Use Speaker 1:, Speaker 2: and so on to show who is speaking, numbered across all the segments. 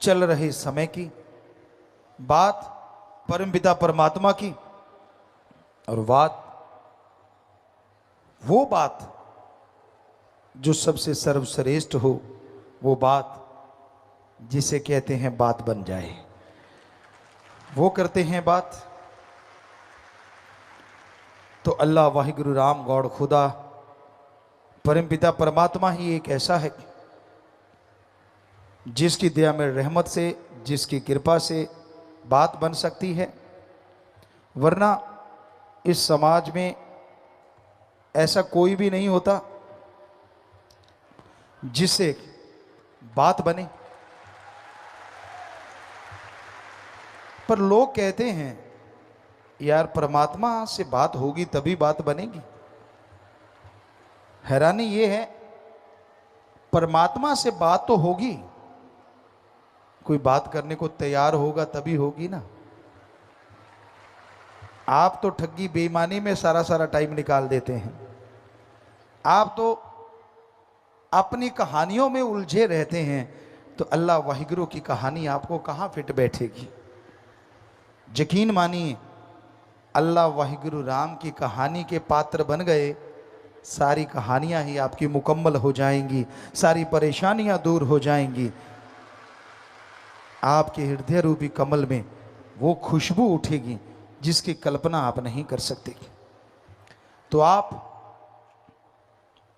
Speaker 1: चल रहे समय की बात, परमपिता परमात्मा की, और वो बात जो सबसे सर्वश्रेष्ठ हो, वो बात जिसे कहते हैं बात बन जाए। वो करते हैं बात तो अल्लाह वाहिगुरु राम गौड़ खुदा परमपिता परमात्मा ही एक ऐसा है जिसकी दया में रहमत से, जिसकी कृपा से बात बन सकती है। वरना इस समाज में ऐसा कोई भी नहीं होता जिससे बात बने। पर लोग कहते हैं यार परमात्मा से बात होगी तभी बात बनेगी। हैरानी ये है, परमात्मा से बात तो होगी, कोई बात करने को तैयार होगा तभी होगी ना। आप तो ठगी बेईमानी में सारा सारा टाइम निकाल देते हैं। आप तो अपनी कहानियों में उलझे रहते हैं, तो अल्लाह वाहिगुरु की कहानी आपको कहां फिट बैठेगी। यकीन मानिए, अल्लाह वाहिगुरु राम की कहानी के पात्र बन गए, सारी कहानियां ही आपकी मुकम्मल हो जाएंगी, सारी परेशानियां दूर हो जाएंगी। आपके हृदय रूपी कमल में वो खुशबू उठेगी जिसकी कल्पना आप नहीं कर सकते। तो आप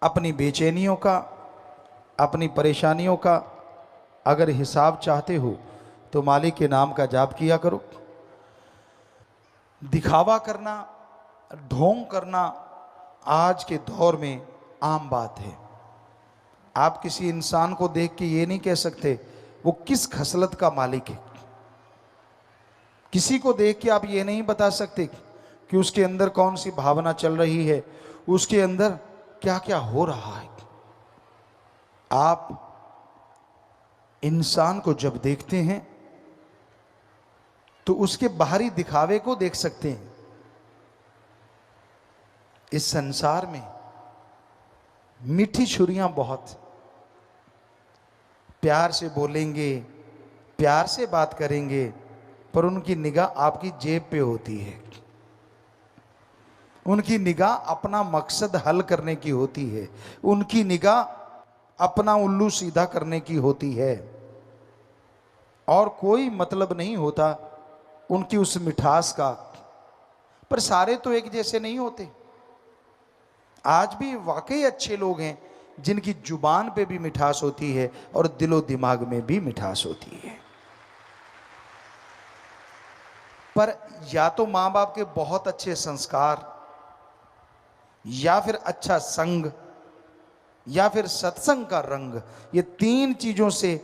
Speaker 1: अपनी बेचैनियों का, अपनी परेशानियों का अगर हिसाब चाहते हो तो मालिक के नाम का जाप किया करो। दिखावा करना, ढोंग करना आज के दौर में आम बात है। आप किसी इंसान को देख के ये नहीं कह सकते वो किस खसलत का मालिक है। किसी को देख के आप ये नहीं बता सकते कि उसके अंदर कौन सी भावना चल रही है, उसके अंदर क्या क्या हो रहा है। आप इंसान को जब देखते हैं तो उसके बाहरी दिखावे को देख सकते हैं। इस संसार में मीठी छुरियां बहुत, प्यार से बोलेंगे, प्यार से बात करेंगे, पर उनकी निगाह आपकी जेब पे होती है। उनकी निगाह अपना मकसद हल करने की होती है। उनकी निगाह अपना उल्लू सीधा करने की होती है, और कोई मतलब नहीं होता उनकी उस मिठास का। पर सारे तो एक जैसे नहीं होते। आज भी वाकई अच्छे लोग हैं जिनकी जुबान पे भी मिठास होती है और दिलो दिमाग में भी मिठास होती है। पर या तो मां बाप के बहुत अच्छे संस्कार, या फिर अच्छा संग, या फिर सत्संग का रंग, ये तीन चीजों से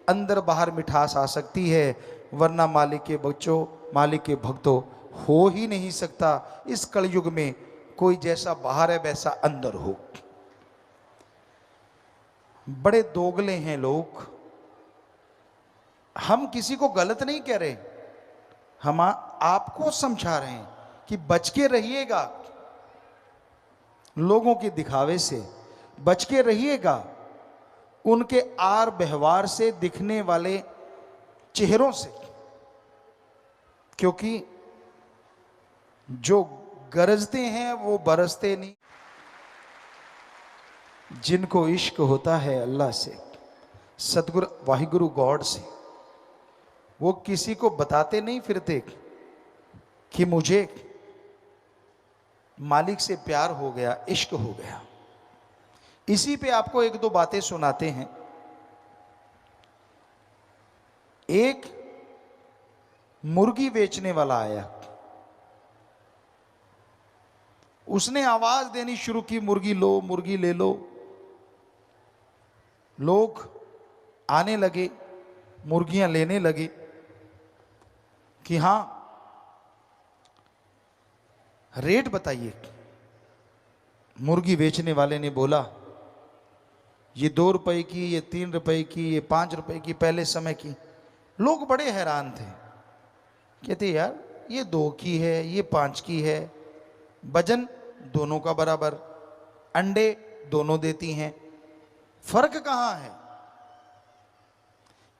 Speaker 1: अंदर बाहर मिठास आ सकती है। वरना मालिक के बच्चों, मालिक के भक्तों, हो ही नहीं सकता इस कलयुग में कोई जैसा बाहर है वैसा अंदर हो। बड़े दोगले हैं लोग। हम किसी को गलत नहीं कह रहे, हम आपको समझा रहे हैं कि बच के रहिएगा लोगों के दिखावे से, बच के रहिएगा उनके आर व्यवहार से, दिखने वाले चेहरों से। क्योंकि जो गरजते हैं वो बरसते नहीं। जिनको इश्क होता है अल्लाह से, सतगुरु वाहिगुरु गॉड से, वो किसी को बताते नहीं फिरते कि मुझे मालिक से प्यार हो गया, इश्क हो गया। इसी पे आपको एक दो बातें सुनाते हैं। एक मुर्गी बेचने वाला आया, उसने आवाज देनी शुरू की, मुर्गी लो, मुर्गी ले लो। लोग आने लगे, मुर्गियां लेने लगे कि हां रेट बताइए। मुर्गी बेचने वाले ने बोला ये 2 रुपए की, ये 3 रुपए की, ये 5 रुपए की, पहले समय की। लोग बड़े हैरान थे, कहते यार ये 2 की है, ये 5 की है, वजन दोनों का बराबर, अंडे दोनों देती हैं, फर्क कहां है।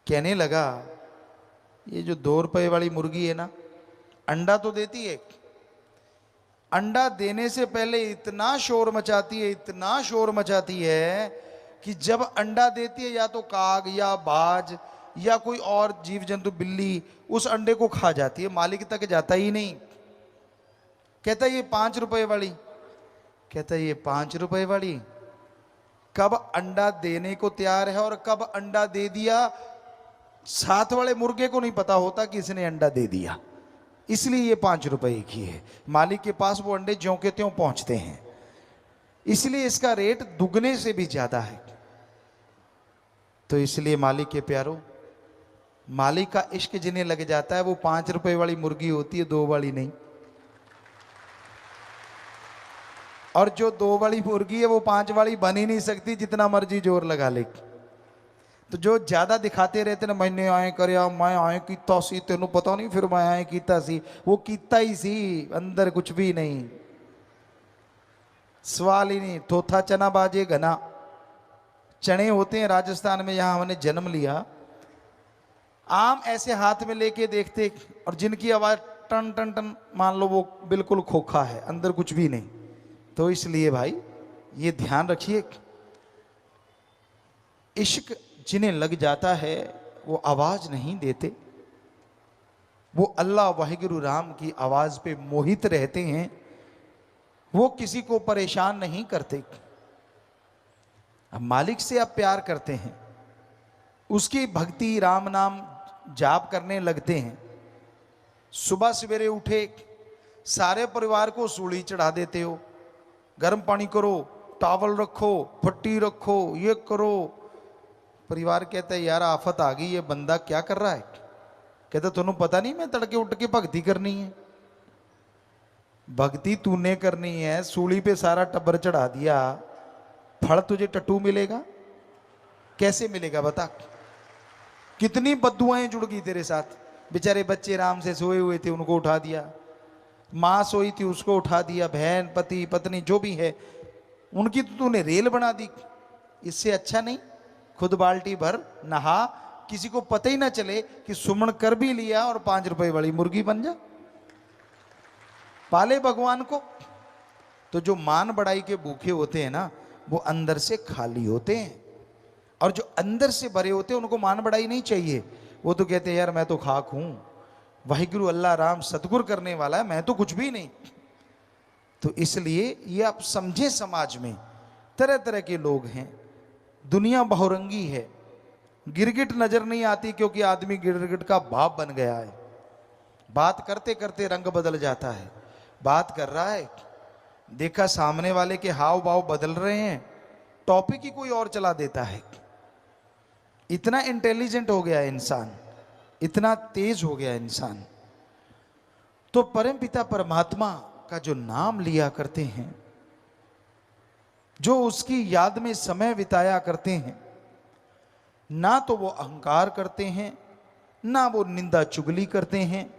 Speaker 1: कहने लगा ये जो 2 रुपए वाली मुर्गी है ना, अंडा तो देती है, अंडा देने से पहले इतना शोर मचाती है, इतना शोर मचाती है कि जब अंडा देती है या तो काग या बाज या कोई और जीव जंतु, बिल्ली, उस अंडे को खा जाती है, मालिक तक जाता ही नहीं। कहता ये 5 रुपए वाली, कहता ये 5 रुपए वाली कब अंडा देने को तैयार है और कब अंडा दे दिया, साथ वाले मुर्गे को नहीं पता होता कि इसने अंडा दे दिया, इसलिए ये 5 रुपए की है। मालिक के पास वो अंडे ज्यों के त्यों पहुंचते हैं, इसलिए इसका रेट दुगने से भी ज्यादा है। तो इसलिए मालिक के प्यारो, मालिक का इश्क जिन्हें लग जाता है वो 5 रुपए वाली मुर्गी होती है, 2 वाली नहीं। और जो 2 वाली मुर्गी है वो 5 वाली बन ही नहीं सकती, जितना मर्जी जोर लगा ले। तो जो ज्यादा दिखाते रहते ना, मैंने आए करया, मैं आए कीता सी, तेनू पता नहीं, फिर मैं आए कीता सी, वो कीता ही सी, अंदर कुछ भी नहीं, सवाल ही नहीं। थोथा चना बाजे घना, चने होते हैं राजस्थान में, यहां हमने जन्म लिया, आम ऐसे हाथ में लेके देखते, और जिनकी आवाज टन टन टन, मान लो वो बिल्कुल खोखा है, अंदर कुछ भी नहीं। तो इसलिए भाई ये ध्यान रखिए, इश्क जिन्हें लग जाता है वो आवाज नहीं देते, वो अल्लाह वाहिगुरु राम की आवाज पे मोहित रहते हैं, वो किसी को परेशान नहीं करते। अब मालिक से आप प्यार करते हैं, उसकी भक्ति राम नाम जाप करने लगते हैं, सुबह सवेरे उठे सारे परिवार को सूली चढ़ा देते हो, गर्म पानी करो, टावल रखो, फट्टी रखो, ये करो। परिवार कहता है यार आफत आ गई, ये बंदा क्या कर रहा है। कहता तुम्हें पता नहीं मैं तड़के उठ के भक्ति करनी है। भक्ति तूने करनी है, सूली पे सारा टब्बर चढ़ा दिया, फल तुझे टट्टू मिलेगा, कैसे मिलेगा बता। कितनी बद्दुआएं जुड़ गई तेरे साथ। बेचारे बच्चे आराम से सोए हुए थे, उनको उठा दिया, माँ सोई थी उसको उठा दिया, बहन पति पत्नी जो भी है उनकी तो तूने रेल बना दी। इससे अच्छा नहीं खुद बाल्टी भर नहा, किसी को पता ही ना चले कि सुमन कर भी लिया और 5 रुपए वाली मुर्गी बन जा। पाले भगवान को। तो जो मान बड़ाई के भूखे होते हैं ना, वो अंदर से खाली होते हैं, और जो अंदर से भरे होते हैं उनको मान बड़ाई नहीं चाहिए। वो तो कहते हैं यार मैं तो खाक हूं, वाहिगुरु अल्लाह राम सतगुर करने वाला है, मैं तो कुछ भी नहीं। तो इसलिए ये आप समझे, समाज में तरह तरह के लोग हैं, दुनिया बहुरंगी है, गिरगिट नजर नहीं आती क्योंकि आदमी गिरगिट का बाप बन गया है। बात करते करते रंग बदल जाता है, बात कर रहा है, देखा सामने वाले के हाव भाव बदल रहे हैं, टॉपिक ही कोई और चला देता है। इतना इंटेलिजेंट हो गया है इंसान, इतना तेज हो गया इंसान। तो परम पिता परमात्मा का जो नाम लिया करते हैं, जो उसकी याद में समय बिताया करते हैं, ना तो वो अहंकार करते हैं, ना वो निंदा चुगली करते हैं,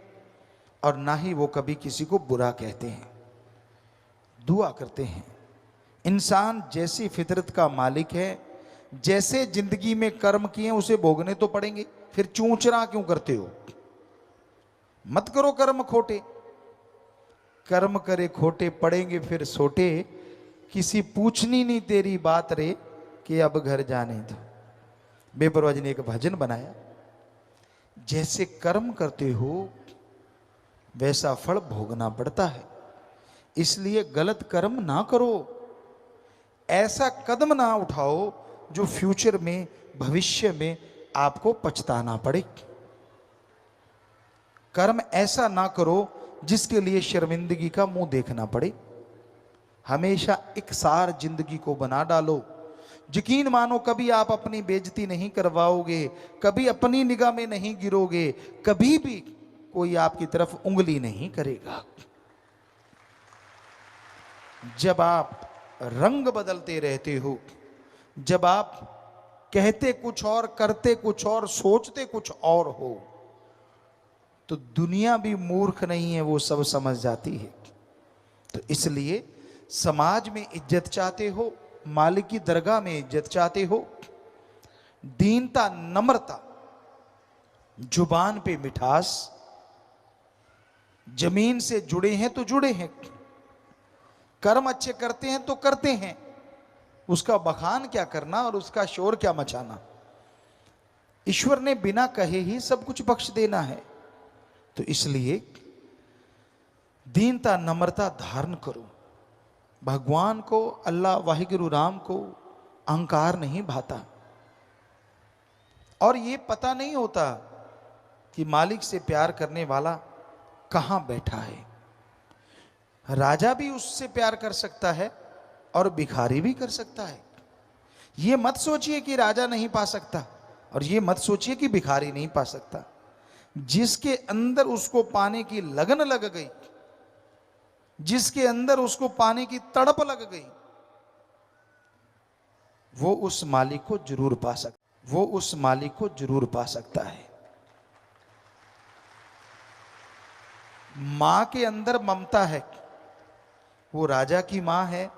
Speaker 1: और ना ही वो कभी किसी को बुरा कहते हैं, दुआ करते हैं। इंसान जैसी फितरत का मालिक है, जैसे जिंदगी में कर्म किए उसे भोगने तो पड़ेंगे, फिर चूंचरा क्यों करते हो। मत करो कर्म खोटे, कर्म करे खोटे पड़ेंगे फिर सोटे, किसी पूछनी नहीं तेरी बात रे कि अब घर जाने दो। बेपरवाह जी ने एक भजन बनाया, जैसे कर्म करते हो वैसा फल भोगना पड़ता है, इसलिए गलत कर्म ना करो, ऐसा कदम ना उठाओ जो फ्यूचर में, भविष्य में आपको पछताना पड़े। कर्म ऐसा ना करो जिसके लिए शर्मिंदगी का मुंह देखना पड़े। हमेशा एक सार जिंदगी को बना डालो, यकीन मानो कभी आप अपनी बेइज्जती नहीं करवाओगे, कभी अपनी निगाह में नहीं गिरोगे, कभी भी कोई आपकी तरफ उंगली नहीं करेगा। जब आप रंग बदलते रहते हो, जब आप कहते कुछ और, करते कुछ और, सोचते कुछ और हो, तो दुनिया भी मूर्ख नहीं है, वो सब समझ जाती है। तो इसलिए समाज में इज्जत चाहते हो, मालिक की दरगाह में इज्जत चाहते हो, दीनता नम्रता जुबान पे मिठास, जमीन से जुड़े हैं तो जुड़े हैं, कर्म अच्छे करते हैं तो करते हैं, उसका बखान क्या करना और उसका शोर क्या मचाना। ईश्वर ने बिना कहे ही सब कुछ बख्श देना है। तो इसलिए दीनता नम्रता धारण करो। भगवान को, अल्लाह वाहिगुरु राम को अहंकार नहीं भाता। और ये पता नहीं होता कि मालिक से प्यार करने वाला कहां बैठा है। राजा भी उससे प्यार कर सकता है और भिखारी भी कर सकता है। ये मत सोचिए कि राजा नहीं पा सकता और ये मत सोचिए कि भिखारी नहीं पा सकता। जिसके अंदर उसको पाने की लगन लग गई, जिसके अंदर उसको पाने की तड़प लग गई, वो उस मालिक को जरूर पा सकता, वो उस मालिक को जरूर पा सकता है। मां के अंदर ममता है, वो राजा की मां है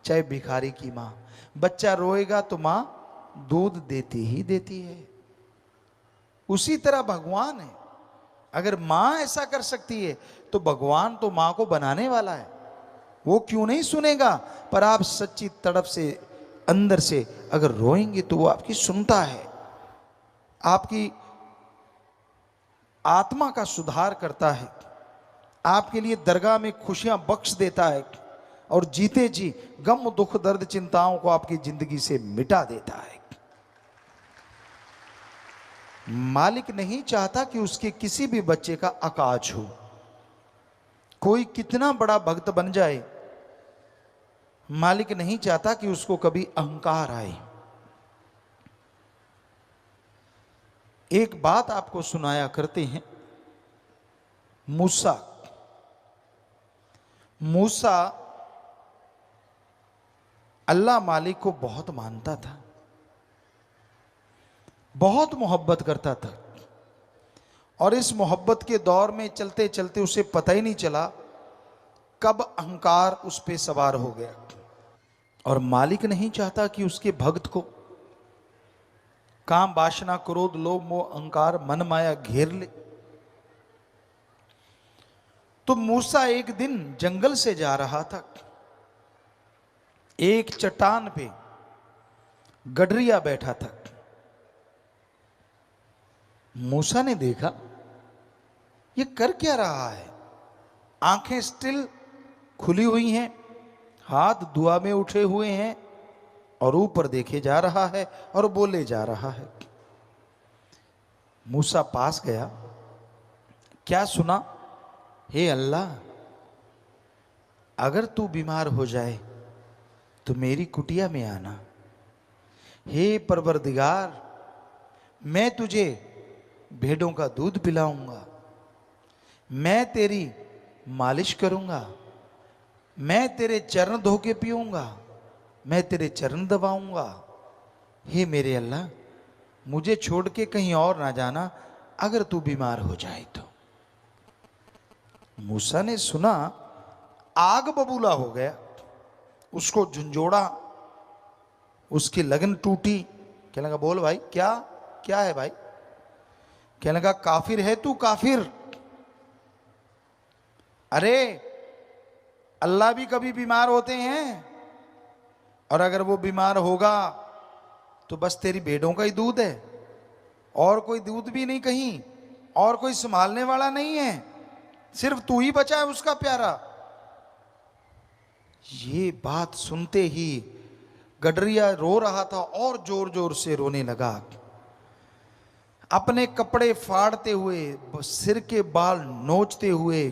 Speaker 1: चाहे भिखारी की मां। बच्चा रोएगा तो मां दूध देती ही देती है। उसी तरह भगवान है। अगर मां ऐसा कर सकती है तो भगवान तो मां को बनाने वाला है, वो क्यों नहीं सुनेगा। पर आप सच्ची तड़प से अंदर से अगर रोएंगे तो वो आपकी सुनता है, आपकी आत्मा का सुधार करता है, आपके लिए दरगाह में खुशियां बख्श देता है और जीते जी गम दुख दर्द चिंताओं को आपकी जिंदगी से मिटा देता है। मालिक नहीं चाहता कि उसके किसी भी बच्चे का अकाज हो। कोई कितना बड़ा भक्त बन जाए, मालिक नहीं चाहता कि उसको कभी अहंकार आए। एक बात आपको सुनाया करते हैं। मूसा अल्लाह मालिक को बहुत मानता था, बहुत मोहब्बत करता था। और इस मोहब्बत के दौर में चलते चलते उसे पता ही नहीं चला कब अहंकार उस पे सवार हो गया। और मालिक नहीं चाहता कि उसके भक्त को काम वासना क्रोध लोभ मोह अहंकार मन माया घेर ले। तो मूसा एक दिन जंगल से जा रहा था। एक चट्टान पे गडरिया बैठा था। मूसा ने देखा ये कर क्या रहा है। आंखें स्टिल खुली हुई हैं, हाथ दुआ में उठे हुए हैं और ऊपर देखे जा रहा है और बोले जा रहा है। मूसा पास गया, क्या सुना। हे अल्लाह, अगर तू बीमार हो जाए तो मेरी कुटिया में आना। हे परवरदिगार, मैं तुझे भेड़ों का दूध पिलाऊंगा, मैं तेरी मालिश करूंगा, मैं तेरे चरण धो के पीऊंगा, मैं तेरे चरण दबाऊंगा। हे मेरे अल्लाह, मुझे छोड़ के कहीं और ना जाना अगर तू बीमार हो जाए तो। मूसा ने सुना, आग बबूला हो गया, उसको झंझोड़ा, उसकी लगन टूटी। कहने लगा बोल भाई क्या क्या है भाई। कहने लगा काफिर है तू काफिर। अरे अल्लाह भी कभी बीमार होते हैं और अगर वो बीमार होगा तो बस तेरी भेड़ों का ही दूध है और कोई दूध भी नहीं, कहीं और कोई संभालने वाला नहीं है, सिर्फ तू ही बचा है उसका प्यारा। ये बात सुनते ही गडरिया रो रहा था और जोर जोर से रोने लगा। अपने कपड़े फाड़ते हुए, सिर के बाल नोचते हुए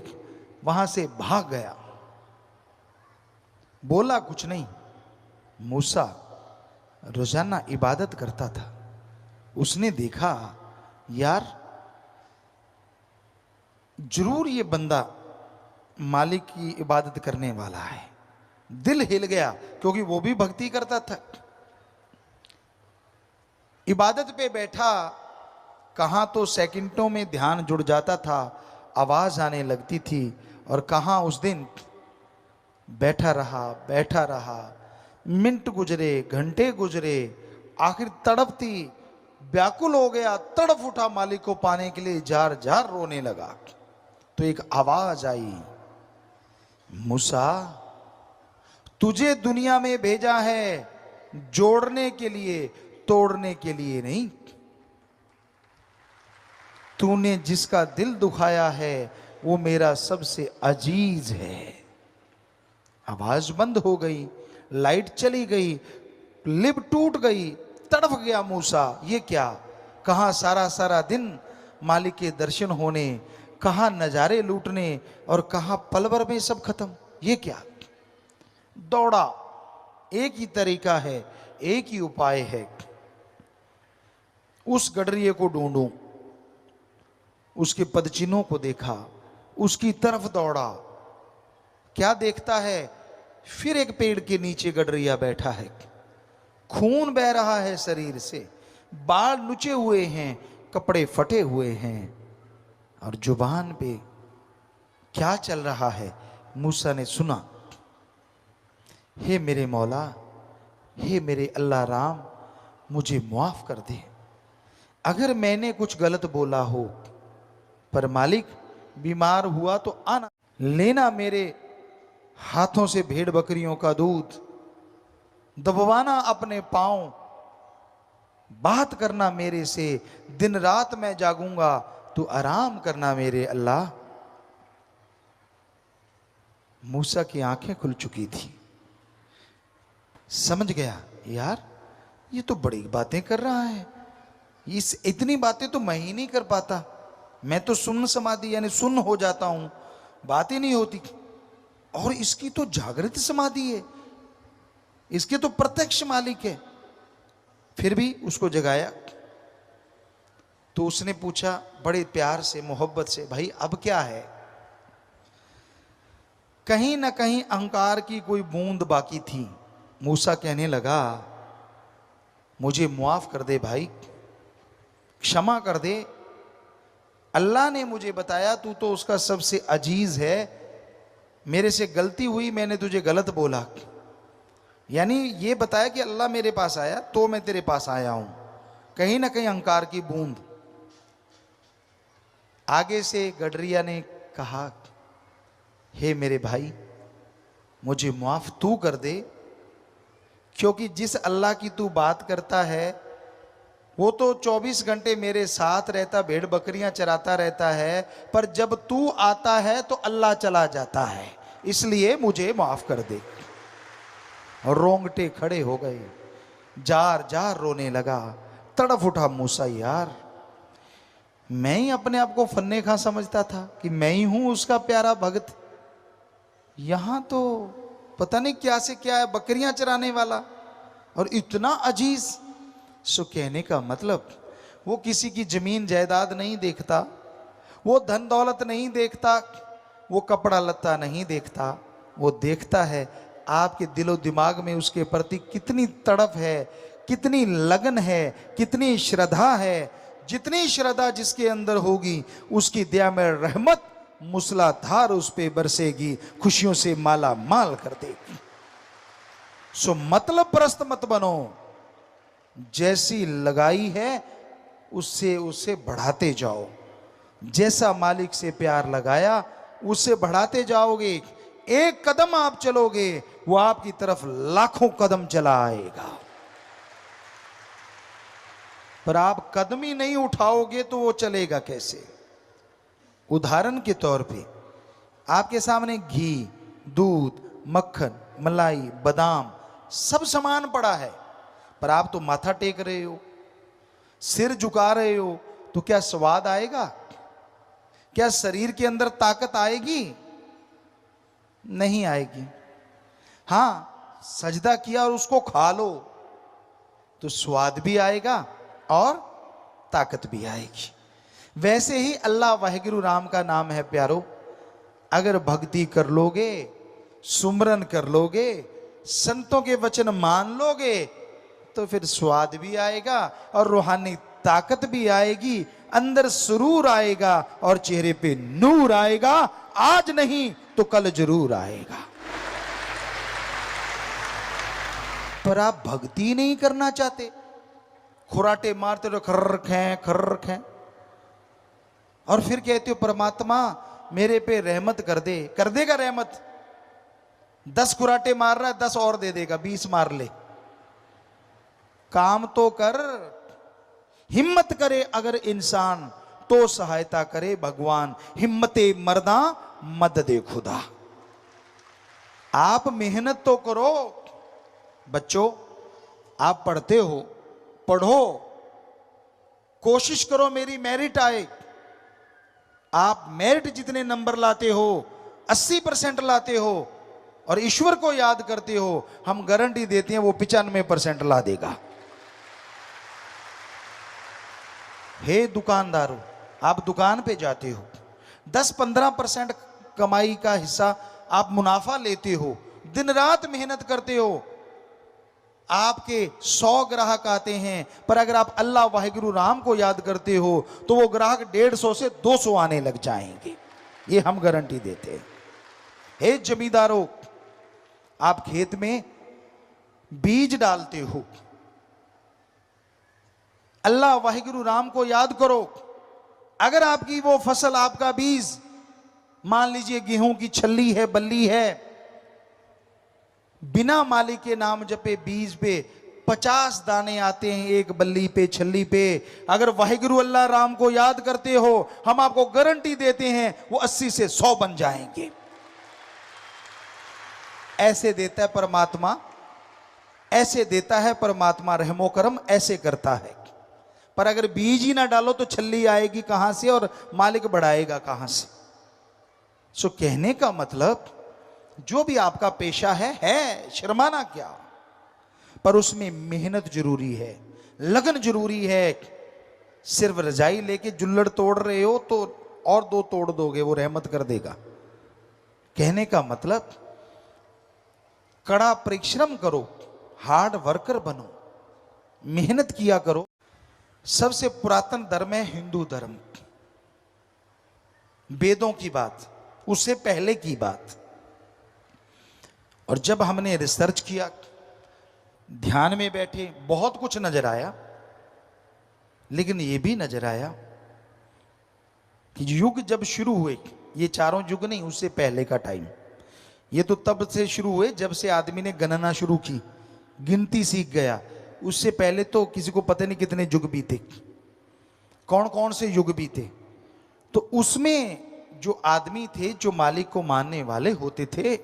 Speaker 1: वहां से भाग गया। बोला कुछ नहीं। मूसा रोजाना इबादत करता था। उसने देखा यार जरूर ये बंदा मालिक की इबादत करने वाला है। दिल हिल गया क्योंकि वो भी भक्ति करता था। इबादत पे बैठा, कहां तो सेकंडों में ध्यान जुड़ जाता था, आवाज आने लगती थी, और कहां उस दिन बैठा रहा, मिनट गुजरे, घंटे गुजरे, आखिर तड़पती व्याकुल हो गया, तड़फ उठा मालिक को पाने के लिए, जार जार रोने लगा। तो एक आवाज आई, मूसा तुझे दुनिया में भेजा है जोड़ने के लिए, तोड़ने के लिए नहीं। तूने जिसका दिल दुखाया है वो मेरा सबसे अजीज है। आवाज बंद हो गई, लाइट चली गई, लिप टूट गई, तड़फ गया मूसा। ये क्या, कहां सारा सारा दिन मालिक के दर्शन होने, कहां नजारे लूटने, और कहां पल भर में सब खत्म। ये क्या। दौड़ा, एक ही तरीका है, एक ही उपाय है, उस गडरिये को ढूंढूं। उसके पदचिन्हों को देखा, उसकी तरफ दौड़ा। क्या देखता है, फिर एक पेड़ के नीचे गडरिया बैठा है, खून बह रहा है शरीर से, बाल नुचे हुए हैं, कपड़े फटे हुए हैं, और जुबान पे क्या चल रहा है। मूसा ने सुना, हे मेरे मौला, हे मेरे अल्लाह राम, मुझे माफ कर दे अगर मैंने कुछ गलत बोला हो। पर मालिक बीमार हुआ तो आना, लेना मेरे हाथों से भेड़ बकरियों का दूध, दबवाना अपने पांव, बात करना मेरे से, दिन रात मैं जागूंगा, तू आराम करना मेरे अल्लाह। मूसा की आंखें खुल चुकी थी, समझ गया यार ये तो बड़ी बातें कर रहा है, इस इतनी बातें तो मैं ही नहीं कर पाता। मैं तो सुन्न समाधि यानी सुन्न हो जाता हूं, बात ही नहीं होती, और इसकी तो जागृत समाधि है, इसके तो प्रत्यक्ष मालिक है। फिर भी उसको जगाया तो उसने पूछा बड़े प्यार से, मोहब्बत से, भाई अब क्या है। कहीं ना कहीं अहंकार की कोई बूंद बाकी थी। मूसा कहने लगा, मुझे माफ कर दे भाई, क्षमा कर दे। अल्लाह ने मुझे बताया तू तो उसका सबसे अजीज है, मेरे से गलती हुई, मैंने तुझे गलत बोला। यानी ये बताया कि अल्लाह मेरे पास आया तो मैं तेरे पास आया हूं। कहीं ना कहीं अहंकार की बूंद। आगे से गडरिया ने कहा, हे मेरे भाई, मुझे माफ तू कर दे, क्योंकि जिस अल्लाह की तू बात करता है वो तो 24 घंटे मेरे साथ रहता, भेड़ बकरियां चराता रहता है, पर जब तू आता है तो अल्लाह चला जाता है, इसलिए मुझे माफ कर दे। और रोंगटे खड़े हो गए, जार जार रोने लगा, तड़फ उठा मूसा, यार मैं ही अपने आप को फन्ने खा समझता था कि मैं ही हूं उसका प्यारा भक्त, यहां तो पता नहीं क्या से क्या है, बकरियां चराने वाला और इतना अजीज। सो कहने का मतलब वो किसी की जमीन जायदाद नहीं देखता, वो धन दौलत नहीं देखता, वो कपड़ा लत्ता नहीं देखता, वो देखता है आपके दिलो दिमाग में उसके प्रति कितनी तड़प है, कितनी लगन है, कितनी श्रद्धा है। जितनी श्रद्धा जिसके अंदर होगी उसकी दया में रहमत मूसलाधार उस पे बरसेगी, खुशियों से माला माल कर देगी। सो मतलब परस्त मत बनो, जैसी लगाई है उससे उसे बढ़ाते जाओ, जैसा मालिक से प्यार लगाया उससे बढ़ाते जाओगे। एक कदम आप चलोगे वो आपकी तरफ लाखों कदम चला आएगा, पर आप कदम ही नहीं उठाओगे तो वो चलेगा कैसे। उदाहरण के तौर पे आपके सामने घी, दूध, मक्खन, मलाई, बादाम सब सामान पड़ा है, पर आप तो माथा टेक रहे हो, सिर झुका रहे हो, तो क्या स्वाद आएगा? क्या शरीर के अंदर ताकत आएगी? नहीं आएगी। हां, सजदा किया और उसको खा लो तो स्वाद भी आएगा और ताकत भी आएगी। वैसे ही अल्लाह वाहिगुरु राम का नाम है प्यारो, अगर भक्ति कर लोगे, सुमरन कर लोगे, संतों के वचन मान लोगे तो फिर स्वाद भी आएगा और रूहानी ताकत भी आएगी, अंदर सुरूर आएगा और चेहरे पे नूर आएगा। आज नहीं तो कल जरूर आएगा। पर आप भक्ति नहीं करना चाहते, खुराटे मारते रहो, खर्र खें खर्र खें, और फिर कहते हो परमात्मा मेरे पे रहमत कर दे। कर देगा रहमत? 10 खुराटे मार रहा है, 10 और दे देगा, 20 मार ले। काम तो कर। हिम्मत करे अगर इंसान तो सहायता करे भगवान, हिम्मते मर्दा मददे खुदा। आप मेहनत तो करो। बच्चों, आप पढ़ते हो, पढ़ो, कोशिश करो मेरी मेरिट आए। आप मेरिट जितने नंबर लाते हो, 80% लाते हो और ईश्वर को याद करते हो, हम गारंटी देते हैं वो 95% ला देगा। हे दुकानदारों, आप दुकान पे जाते हो, 10-15% कमाई का हिस्सा आप मुनाफा लेते हो, दिन रात मेहनत करते हो, आपके 100 ग्राहक आते हैं, पर अगर आप अल्लाह वाहिगुरु राम को याद करते हो तो वो ग्राहक 150 से 200 आने लग जाएंगे। ये हम गारंटी देते हैं। हे जमींदारों, आप खेत में बीज डालते हो, अल्लाह वाहिगुरु राम को याद करो। अगर आपकी वो फसल, आपका बीज, मान लीजिए गेहूं की छल्ली है, बल्ली है, बिना मालिक के नाम जपे बीज पे 50 दाने आते हैं, एक बल्ली पे, छल्ली पे। अगर वाहिगुरु अल्लाह राम को याद करते हो, हम आपको गारंटी देते हैं वो 80 से 100 बन जाएंगे। ऐसे देता है परमात्मा, ऐसे देता है परमात्मा, रहमो करम ऐसे करता है। पर अगर बीज ही ना डालो तो छल्ली आएगी कहां से और मालिक बढ़ाएगा कहां से? सो कहने का मतलब, जो भी आपका पेशा है, शर्माना क्या, पर उसमें मेहनत जरूरी है, लगन जरूरी है। सिर्फ रजाई लेके जुल्लड़ तोड़ रहे हो तो और 2 तोड़ दोगे, वो रहमत कर देगा। कहने का मतलब, कड़ा परिश्रम करो, हार्ड वर्कर बनो, मेहनत किया करो। सबसे पुरातन धर्म है हिंदू धर्म। वेदों की बात, उससे पहले की बात। और जब हमने रिसर्च किया, ध्यान में बैठे, बहुत कुछ नजर आया, लेकिन यह भी नजर आया कि युग जब शुरू हुए, ये चारों युग नहीं, उससे पहले का टाइम, ये तो तब से शुरू हुए जब से आदमी ने गणना शुरू की, गिनती सीख गया। उससे पहले तो किसी को पता नहीं कितने युग बीते, कौन कौन से युग बीते। तो उसमें जो आदमी थे, जो मालिक को मानने वाले होते थे,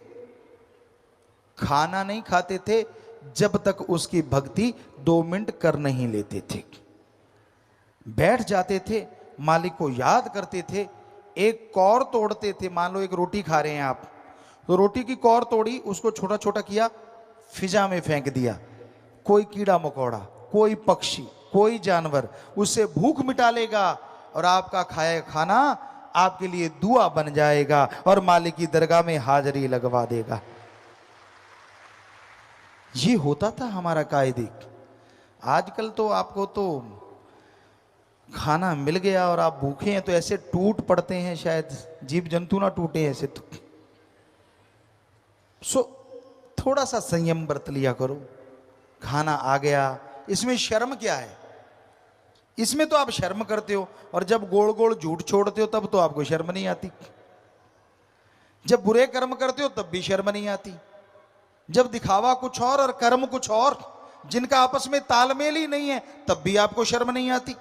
Speaker 1: खाना नहीं खाते थे जब तक उसकी भक्ति 2 मिनट कर नहीं लेते थे। बैठ जाते थे, मालिक को याद करते थे, एक कौर तोड़ते थे। मान लो एक रोटी खा रहे हैं आप, तो रोटी की कौर तोड़ी, उसको छोटा छोटा किया, फिजा में फेंक दिया। कोई कीड़ा मकोड़ा, कोई पक्षी, कोई जानवर उससे भूख मिटा लेगा और आपका खाया खाना आपके लिए दुआ बन जाएगा और मालिक की दरगाह में हाजिरी लगवा देगा। ये होता था हमारा कायदे। आजकल तो आपको तो खाना मिल गया और आप भूखे हैं तो ऐसे टूट पड़ते हैं, शायद जीव जंतु ना टूटे ऐसे तो। थोड़ा सा संयम बरत लिया करो। खाना आ गया, इसमें शर्म क्या है? इसमें तो आप शर्म करते हो, और जब गोल गोल झूठ छोड़ते हो तब तो आपको शर्म नहीं आती। जब बुरे कर्म करते हो तब भी शर्म नहीं आती। जब दिखावा कुछ और कर्म कुछ और, जिनका आपस में तालमेल ही नहीं है, तब भी आपको शर्म नहीं आती।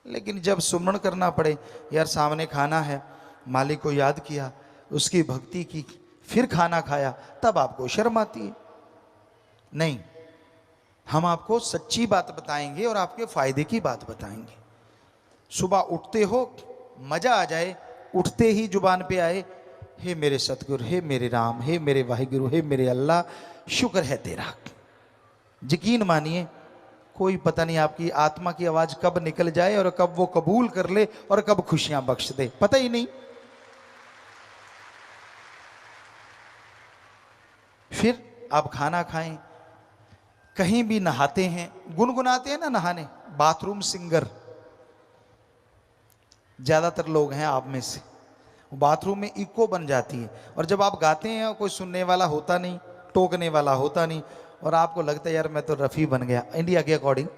Speaker 1: लेकिन जब सुमरण करना पड़े, यार सामने खाना है, मालिक को याद किया, उसकी भक्ति की, फिर खाना खाया, तब आपको शर्म आती है। नहीं, हम आपको सच्ची बात बताएंगे और आपके फायदे की बात बताएंगे। सुबह उठते हो, मजा आ जाए, उठते ही जुबान पे आए, हे मेरे सतगुरु, हे मेरे राम, हे मेरे वाहिगुरु, हे मेरे अल्लाह, शुक्र है तेरा। यकीन मानिए, कोई पता नहीं आपकी आत्मा की आवाज कब निकल जाए और कब वो कबूल कर ले और कब खुशियां बख्श दे, पता ही नहीं। फिर आप खाना खाएं, कहीं भी नहाते हैं, गुनगुनाते हैं ना नहाने, बाथरूम सिंगर ज्यादातर लोग हैं आप में से, बाथरूम में इको बन जाती है। और जब आप गाते हैं कोई सुनने वाला होता नहीं, टोकने वाला होता नहीं, और आपको लगता है यार मैं तो रफ़ी बन गया इंडिया के अकॉर्डिंग,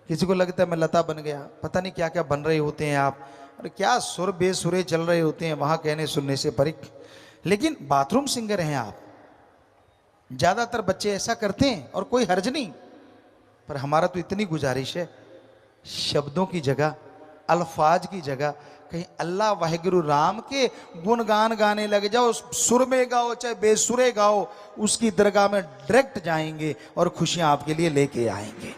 Speaker 1: किसी को लगता है मैं लता बन गया, पता नहीं क्या क्या बन रहे होते हैं आप, और क्या सुर बेसुरे चल रहे होते हैं वहाँ कहने सुनने से परिक। लेकिन बाथरूम सिंगर हैं आप, ज़्यादातर बच्चे ऐसा करते हैं और कोई हर्ज नहीं, पर हमारा तो इतनी गुजारिश है, शब्दों की जगह, अल्फाज की जगह कहीं अल्लाह वाहिगुरु राम के गुणगान गाने लग जाओ, सुर में गाओ चाहे बेसुरे गाओ, उसकी दरगाह में डायरेक्ट जाएंगे और खुशियां आपके लिए लेके आएंगे।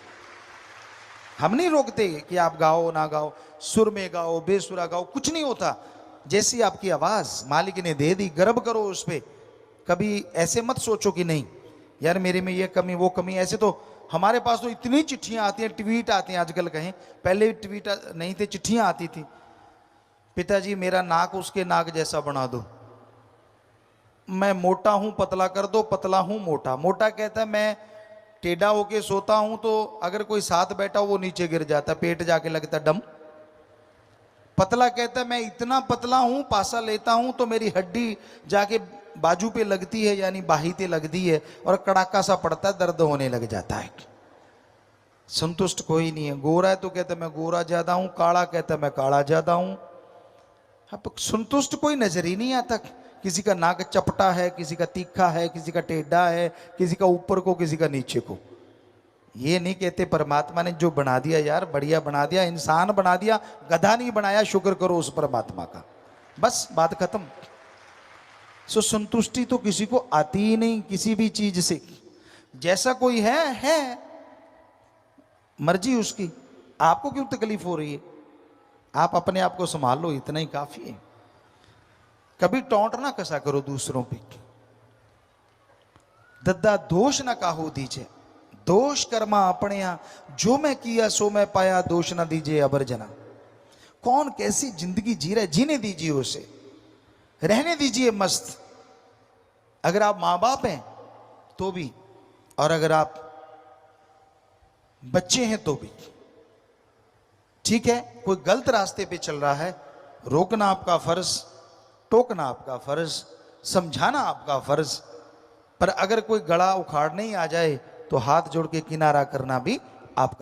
Speaker 1: हम नहीं रोकते कि आप गाओ ना गाओ, सुर में गाओ बेसुरा गाओ, कुछ नहीं होता। जैसी आपकी आवाज मालिक ने दे दी, गर्व करो उस पर। कभी ऐसे मत सोचो कि नहीं यार मेरे में ये कमी वो कमी। ऐसे तो हमारे पास तो इतनी चिट्ठियां आती हैं, ट्वीट आते हैं आजकल, कहें पहले ट्वीट नहीं थे, चिट्ठियां आती थी, पिताजी मेरा नाक उसके नाक जैसा बना दो, मैं मोटा हूं पतला कर दो, पतला हूं मोटा। मोटा कहता है मैं टेढ़ा होके सोता हूं तो अगर कोई साथ बैठा हो वो नीचे गिर जाता, पेट जाके लगता डम। पतला कहता है मैं इतना पतला हूं, पासा लेता हूं तो मेरी हड्डी जाके बाजू पे लगती है, यानी बाही पे लगती है और कड़ाका सा पड़ता है, दर्द होने लग जाता है। संतुष्ट कोई नहीं है। गोरा है तो कहता है मैं गोरा ज्यादा हूं, काला कहता है मैं काला ज्यादा हूं। अब संतुष्ट कोई नजर ही नहीं आता। किसी का नाक चपटा है, किसी का तीखा है, किसी का टेढ़ा है, किसी का ऊपर को, किसी का नीचे को। ये नहीं कहते परमात्मा ने जो बना दिया यार बढ़िया बना दिया, इंसान बना दिया, गधा नहीं बनाया, शुक्र करो उस परमात्मा का, बस बात खत्म। सो संतुष्टि तो किसी को आती ही नहीं किसी भी चीज से। जैसा कोई है मर्जी उसकी, आपको क्यों तकलीफ हो रही है? आप अपने आप को संभाल लो, इतना ही काफी है। कभी टोंट ना कसा करो दूसरों पे। दद्दा दोष ना काहू दीजिए, दोष कर्मा अपने यहाँ, जो मैं किया सो मैं पाया, दोष ना दीजिए अबर जना। कौन कैसी जिंदगी जी रहा है, जीने दीजिए उसे, रहने दीजिए मस्त। अगर आप मां बाप हैं तो भी, और अगर आप बच्चे हैं तो भी ठीक है। कोई गलत रास्ते पे चल रहा है, रोकना आपका फर्ज, टोकना आपका फर्ज, समझाना आपका फर्ज। पर अगर कोई गला उखाड़ने ही आ जाए तो हाथ जोड़ के किनारा करना भी आपका